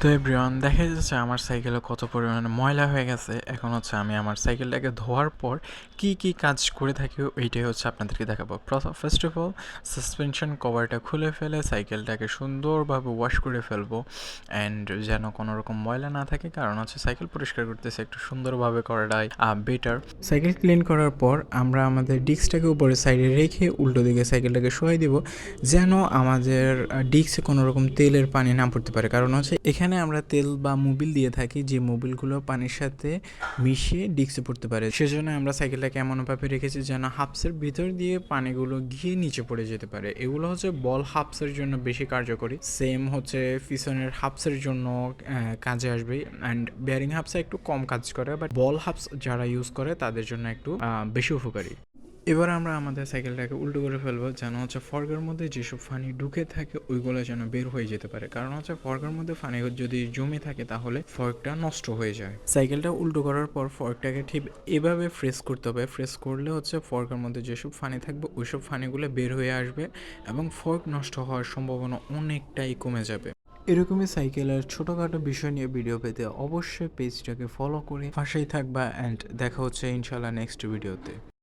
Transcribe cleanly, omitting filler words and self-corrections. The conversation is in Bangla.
তো এভরিওয়ান দেখা যাচ্ছে আমার সাইকেলে কত পরিমাণে ময়লা হয়ে গেছে। এখন হচ্ছে আমি আমার সাইকেলটাকে ধোয়ার পর কি কি কাজ করে থাকি ওইটাই হচ্ছে আপনাদেরকে দেখাবো। ফার্স্ট অফ অল সাসপেনশন কভারটা খুলে ফেলে সাইকেলটাকে সুন্দরভাবে ওয়াশ করে ফেলবো, অ্যান্ড যেন কোনো রকম ময়লা না থাকে, কারণ হচ্ছে সাইকেল পরিষ্কার করতেছে একটু সুন্দরভাবে করাটাই বেটার। সাইকেল ক্লিন করার পর আমরা আমাদের ডিস্কটাকে উপরে সাইডে রেখে উল্টো দিকে সাইকেলটাকে শোয়াই দিব, যেন আমাদের ডিস্কে কোনো রকম তেলের পানি না পড়তে পারে। কারণ হচ্ছে এখানে আমরা তেল বা মোবিল দিয়ে থাকি, যে মোবিলগুলো পানির সাথে মিশিয়ে ডিস্কে পড়তে পারে। সেজন্য আমরা সাইকেলটাকে এমনভাবে রেখেছি যেন হাবসের ভিতর দিয়ে পানিগুলো গিয়ে নিচে পড়ে যেতে পারে। এগুলো হচ্ছে বল হাবসের জন্য বেশি কার্যকরী, সেম হচ্ছে পিছনের হাবসের জন্য কাজে আসবে, অ্যান্ড বেয়ারিং হাবসে একটু কম কাজ করে, বাট বল হাবস যারা ইউজ করে তাদের জন্য একটু বেশি উপকারী। এবার আমরা আমাদের সাইকেলটাকে উল্টো করে ফেলবো, যেন হচ্ছে ফর্কের মধ্যে যেসব ফানি ঢুকে থাকে ওইগুলো যেন বের হয়ে যেতে পারে। কারণ হচ্ছে ফর্কের মধ্যে ফানি যদি জমে থাকে তাহলে ফর্কটা নষ্ট হয়ে যায়। সাইকেলটা উল্টো করার পর ফর্কটাকে ঠিক এভাবে ফ্রেস করতে হবে। ফ্রেস করলে হচ্ছে ফর্কের মধ্যে যেসব ফানি থাকবে ওইসব ফানিগুলো বের হয়ে আসবে এবং ফর্ক নষ্ট হওয়ার সম্ভাবনা অনেকটাই কমে যাবে। এরকমই সাইকেলের ছোটোখাটো বিষয় নিয়ে ভিডিও পেতে অবশ্যই পেজটাকে ফলো করে পাশেই থাকবা, অ্যান্ড দেখা হচ্ছে ইনশাল্লাহ নেক্সট ভিডিওতে।